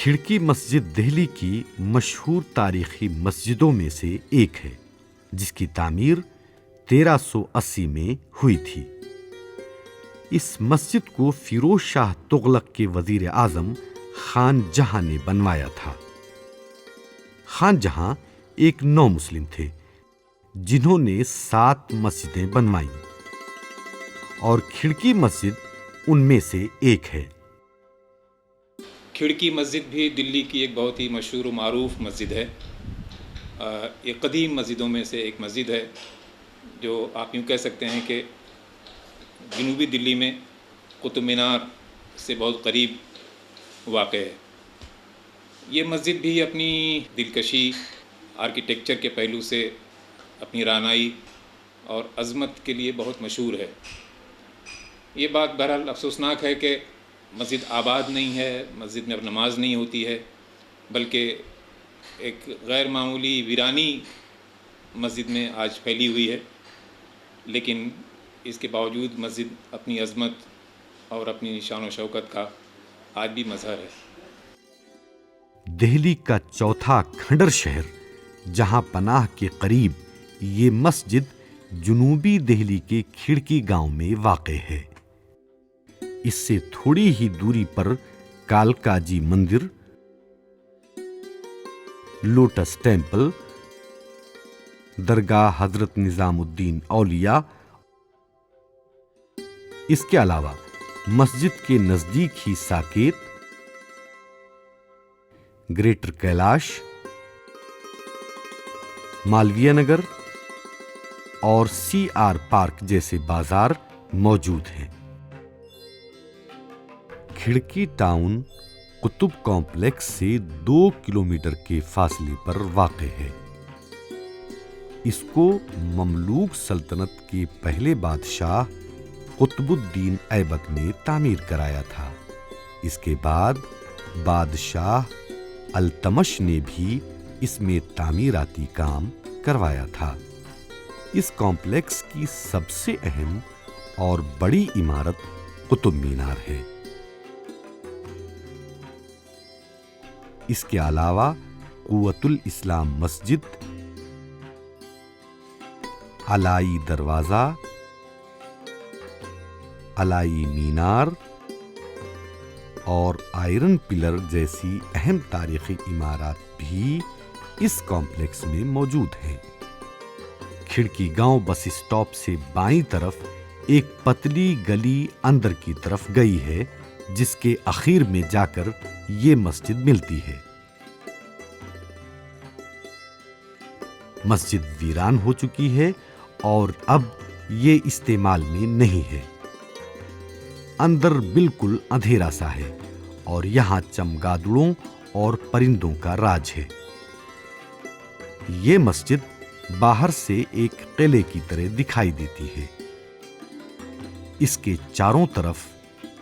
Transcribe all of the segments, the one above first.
کھڑکی مسجد دہلی کی مشہور تاریخی مسجدوں میں سے ایک ہے، جس کی تعمیر 1380 میں ہوئی تھی۔ اس مسجد کو فیروز شاہ تغلق کے وزیر اعظم خان جہاں نے بنوایا تھا۔ خان جہاں ایک نو مسلم تھے جنہوں نے 7 مسجدیں بنوائیں، اور کھڑکی مسجد ان میں سے ایک ہے۔ کھڑکی مسجد بھی دلی کی ایک بہت ہی مشہور و معروف مسجد ہے۔ یہ قدیم مسجدوں میں سے ایک مسجد ہے جو آپ یوں کہہ سکتے ہیں کہ جنوبی دلی میں قطب مینار سے بہت قریب واقع ہے۔ یہ مسجد بھی اپنی دلکشی، آرکیٹیکچر کے پہلو سے اپنی رانائی اور عظمت کے لیے بہت مشہور ہے۔ یہ بات بہرحال افسوسناک ہے کہ مسجد آباد نہیں ہے، مسجد میں اب نماز نہیں ہوتی ہے، بلکہ ایک غیر معمولی ویرانی مسجد میں آج پھیلی ہوئی ہے، لیکن اس کے باوجود مسجد اپنی عظمت اور اپنی شان و شوکت کا آج بھی مظہر ہے۔ دہلی کا چوتھا کھنڈر شہر جہاں پناہ کے قریب یہ مسجد جنوبی دہلی کے کھڑکی گاؤں میں واقع ہے۔ اس سے تھوڑی ہی دوری پر کالکا جی مندر، لوٹس ٹیمپل، درگاہ حضرت نظام الدین اولیاء، اس کے علاوہ مسجد کے نزدیک ہی ساکیت، گریٹر کیلاش، مالویہ نگر اور سی آر پارک جیسے بازار موجود ہیں۔ کھڑکی ٹاؤن قطب کمپلیکس سے 2 کلومیٹر کے فاصلے پر واقع ہے۔ اس کو مملوک سلطنت کے پہلے بادشاہ قطب الدین ایبک نے تعمیر کرایا تھا۔ اس کے بعد بادشاہ التمش نے بھی اس میں تعمیراتی کام کروایا تھا۔ اس کمپلیکس کی سب سے اہم اور بڑی عمارت قطب مینار ہے۔ اس کے علاوہ قوت الاسلام مسجد، علائی دروازہ، علائی مینار اور آئرن پلر جیسی اہم تاریخی عمارات بھی اس کمپلیکس میں موجود ہیں۔ کھڑکی گاؤں بس اسٹاپ سے بائیں طرف ایک پتلی گلی اندر کی طرف گئی ہے، جس کے اخیر میں جا کر یہ مسجد ملتی ہے۔ مسجد ویران ہو چکی ہے اور اب یہ استعمال میں نہیں ہے۔ اندر بالکل اندھیرا سا ہے اور یہاں چمگادڑوں اور پرندوں کا راج ہے۔ یہ مسجد باہر سے ایک قلعے کی طرح دکھائی دیتی ہے۔ اس کے چاروں طرف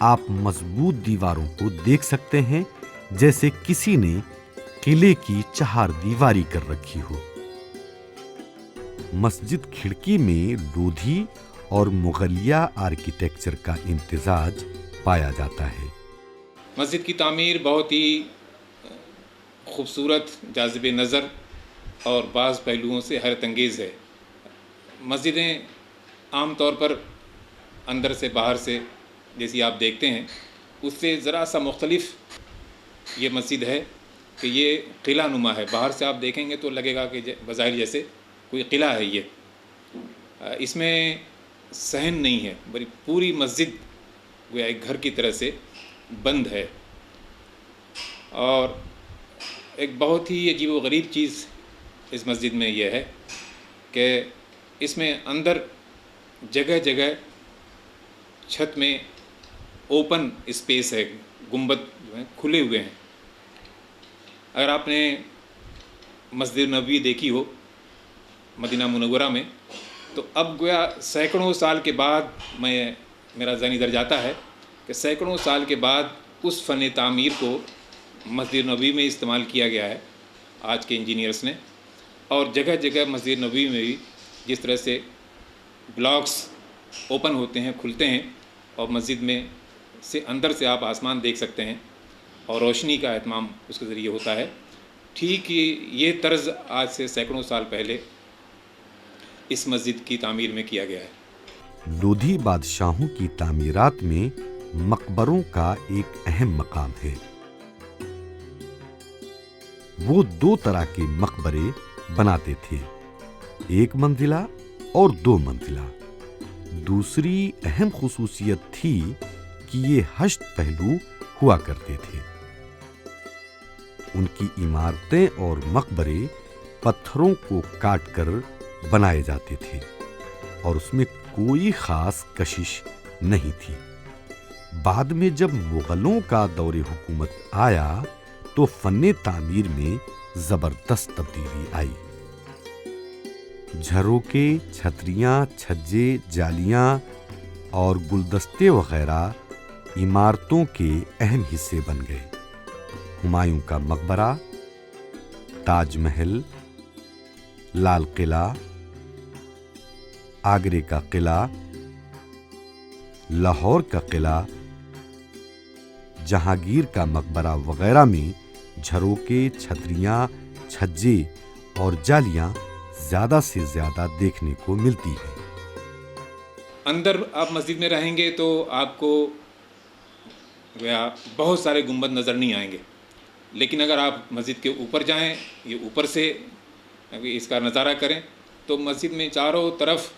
آپ مضبوط دیواروں کو دیکھ سکتے ہیں، جیسے کسی نے قلعے کی چہار دیواری کر رکھی ہو۔ مسجد کھڑکی میں لودھی اور مغلیہ آرکیٹیکچر کا امتزاج پایا جاتا ہے۔ مسجد کی تعمیر بہت ہی خوبصورت، جاذب نظر اور بعض پہلوؤں سے حیرت انگیز ہے۔ مسجدیں عام طور پر اندر سے باہر سے جیسی آپ دیکھتے ہیں، اس سے ذرا سا مختلف یہ مسجد ہے کہ یہ قلعہ نما ہے۔ باہر سے آپ دیکھیں گے تو لگے گا کہ بظاہر جیسے کوئی قلعہ ہے۔ یہ اس میں صحن نہیں ہے، بلکہ پوری مسجد گویا ایک گھر کی طرح سے بند ہے۔ اور ایک بہت ہی عجیب و غریب چیز اس مسجد میں یہ ہے کہ اس میں اندر جگہ جگہ چھت میں اوپن اسپیس ہے، گنبد جو ہیں کھلے ہوئے ہیں۔ اگر آپ نے مسجد نبوی دیکھی ہو مدینہ منورہ میں، تو اب گویا سینکڑوں سال کے بعد میرا ذہنی در جاتا ہے کہ سینکڑوں سال کے بعد اس فن تعمیر کو مسجد نبوی میں استعمال کیا گیا ہے آج کے انجینئرس نے، اور جگہ جگہ مسجد نبوی میں بھی جس طرح سے بلاکس اوپن ہوتے ہیں، کھلتے ہیں، اور مسجد میں سے اندر سے آپ آسمان دیکھ سکتے ہیں، اور روشنی کا اہتمام اس کے ذریعے ہوتا ہے. ٹھیک یہ طرز آج سے سینکڑوں سال پہلے اس مسجد کی تعمیر میں کیا گیا ہے. لودھی بادشاہوں کی تعمیرات میں مقبروں کا ایک اہم مقام ہے. وہ 2 طرح کے مقبرے بناتے تھے، 1 منزلہ اور 2 منزلہ. دوسری اہم خصوصیت تھی کہ یہ 8 پہلو ہوا کرتے تھے. ان کی عمارتیں اور مقبرے پتھروں کو کاٹ کر بنائے جاتے تھے اور اس میں کوئی خاص کشش نہیں تھی. بعد میں جب مغلوں کا دور حکومت آیا تو فن تعمیر میں زبردست تبدیلی آئی. جھروکے، چھتریاں، چھجے، جالیاں اور گلدستے وغیرہ عمارتوں کے اہم حصے بن گئے. ہمایوں کا مقبرہ، تاج محل، لال قلعہ، آگرے کا قلعہ، لاہور کا قلعہ، جہانگیر کا مقبرہ وغیرہ میں جھروکے، چھتریاں، چھجے اور جالیاں زیادہ سے زیادہ دیکھنے کو ملتی ہیں. اندر آپ مسجد میں رہیں گے تو آپ کو بہت سارے گنبد نظر نہیں آئیں گے، لیکن اگر آپ مسجد کے اوپر جائیں، یہ اوپر سے اس کا نظارہ کریں تو مسجد میں چاروں طرف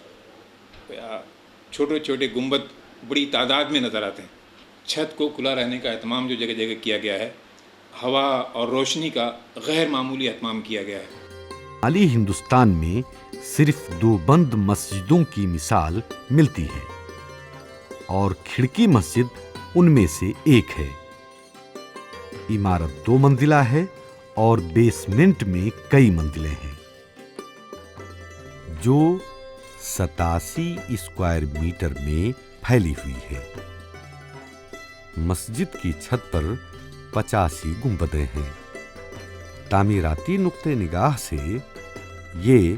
چھوٹے چھوٹے گنبد بڑی تعداد میں نظر آتے ہیں. چھت کو کھلا رہنے کا اہتمام جو جگہ جگہ کیا گیا ہے، ہوا اور روشنی کا غیر معمولی اہتمام کیا گیا ہے. شمالی ہندوستان میں صرف 2 بند مسجدوں کی مثال ملتی ہے اور کھڑکی مسجد ان میں سے ایک ہے. عمارت 2 منزلہ ہے اور بیسمنٹ میں کئی منزلیں ہیں جو 87 اسکوائر میٹر میں پھیلی ہوئی ہے. مسجد کی چھت پر 85 گنبدیں ہیں. تعمیراتی نقطہ نگاہ سے یہ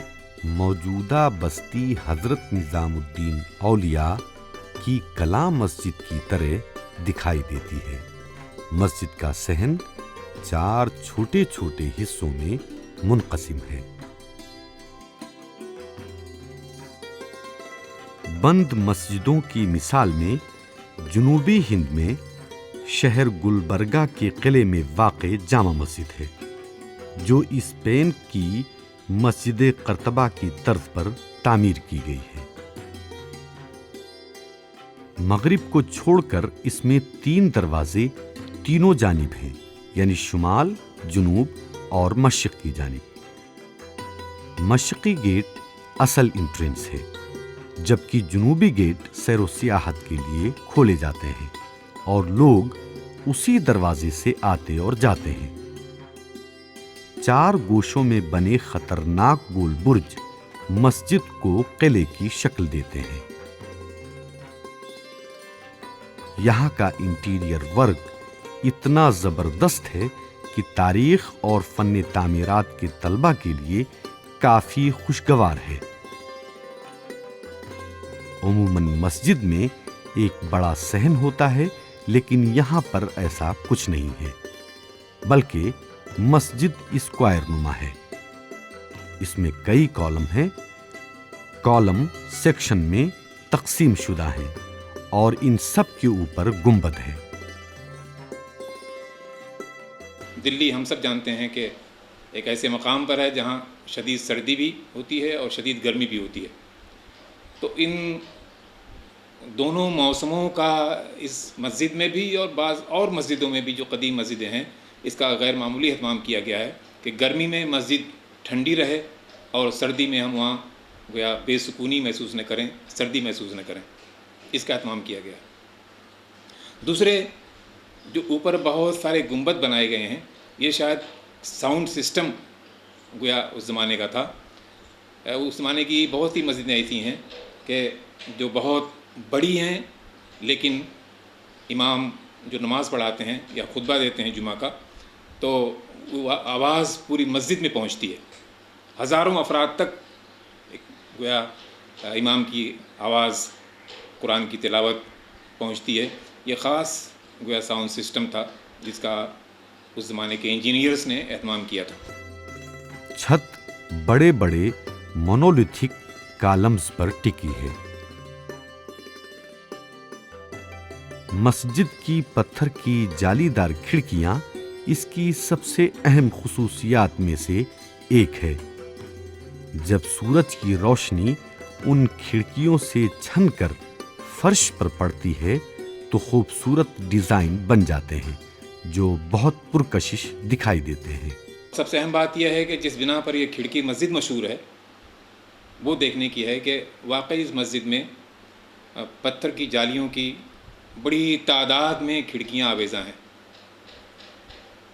موجودہ بستی حضرت نظام الدین اولیاء کی کلاں مسجد کی طرح دکھائی دیتی ہے. مسجد کا صحن 4 چھوٹے چھوٹے حصوں میں منقسم ہے. بند مسجدوں کی مثال میں جنوبی ہند میں شہر گلبرگہ کے قلعے میں واقع جامع مسجد ہے جو اسپین کی مسجد قرطبہ کی طرز پر تعمیر کی گئی ہے. مغرب کو چھوڑ کر اس میں 3 دروازے تینوں جانب ہیں، یعنی شمال، جنوب اور مشرق کی جانب. مشرقی گیٹ اصل انٹرنس ہے جبکہ جنوبی گیٹ سیر و سیاحت کے لیے کھولے جاتے ہیں اور لوگ اسی دروازے سے آتے اور جاتے ہیں. 4 گوشوں میں بنے خطرناک گول برج مسجد کو قلعے کی شکل دیتے ہیں. یہاں کا انٹیریئر ورک اتنا زبردست ہے کہ تاریخ اور فن تعمیرات کے طلباء کے لیے کافی خوشگوار ہے. عموماً مسجد میں ایک بڑا صحن ہوتا ہے لیکن یہاں پر ایسا کچھ نہیں ہے بلکہ مسجد اسکوائر نما ہے. اس میں کئی کالم ہیں. کالم سیکشن میں تقسیم شدہ ہیں اور ان سب کے اوپر گنبد ہے. دلی ہم سب جانتے ہیں کہ ایک ایسے مقام پر ہے جہاں شدید سردی بھی ہوتی ہے اور شدید گرمی بھی ہوتی ہے. تو ان دونوں موسموں کا اس مسجد میں بھی اور بعض اور مسجدوں میں بھی جو قدیم مسجدیں ہیں اس کا غیر معمولی اہتمام کیا گیا ہے کہ گرمی میں مسجد ٹھنڈی رہے اور سردی میں ہم وہاں گویا بے سکونی محسوس نہ کریں، سردی محسوس نہ کریں. اس کا اہتمام کیا گیا. دوسرے جو اوپر بہت سارے گنبد بنائے گئے ہیں یہ شاید ساؤنڈ سسٹم گویا اس زمانے کا تھا. اس زمانے کی بہت سی مسجدیں ایسی ہیں کہ جو بہت بڑی ہیں لیکن امام جو نماز پڑھاتے ہیں یا خطبہ دیتے ہیں جمعہ کا تو وہ آواز پوری مسجد میں پہنچتی ہے. ہزاروں افراد تک گویا امام کی آواز قرآن کی تلاوت پہنچتی ہے. یہ خاص گویا ساؤنڈ سسٹم تھا جس کا اس زمانے کے انجینئرز نے اہتمام کیا تھا۔ چھت بڑے بڑے مونولیتھک کالمز پر ٹکی ہے۔ مسجد کی پتھر کی جالی دار کھڑکیاں اس کی سب سے اہم خصوصیات میں سے ایک ہے۔ جب سورج کی روشنی ان کھڑکیوں سے چھن کر فرش پر پڑتی ہے تو خوبصورت ڈیزائن بن جاتے ہیں جو بہت پرکشش دکھائی دیتے ہیں۔ سب سے اہم بات یہ ہے کہ جس بنا پر یہ کھڑکی مسجد مشہور ہے وہ دیکھنے کی ہے کہ واقعی اس مسجد میں پتھر کی جالیوں کی بڑی تعداد میں کھڑکیاں آویزاں ہیں،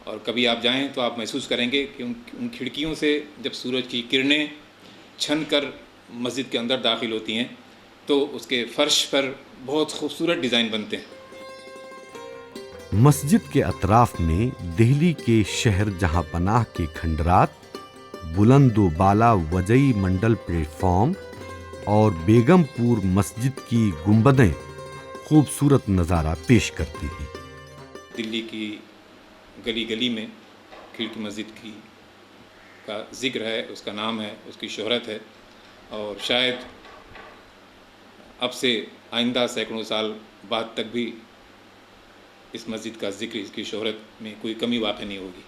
اور کبھی آپ جائیں تو آپ محسوس کریں گے کہ ان کھڑکیوں سے جب سورج کی کرنیں چھن کر مسجد کے اندر داخل ہوتی ہیں تو اس کے فرش پر بہت خوبصورت ڈیزائن بنتے ہیں۔ مسجد کے اطراف میں دہلی کے شہر جہاں پناہ کے کھنڈرات، بلند و بالا وجئی منڈل پلیٹ فارم اور بیگم پور مسجد کی گنبدیں خوبصورت نظارہ پیش کرتی ہیں۔ دلی کی گلی گلی میں کھڑکی مسجد کا ذکر ہے، اس کا نام ہے، اس کی شہرت ہے، اور شاید اب سے آئندہ سینکڑوں سال بعد تک بھی اس مسجد کا ذکر، اس کی شہرت میں کوئی کمی واقع نہیں ہوگی۔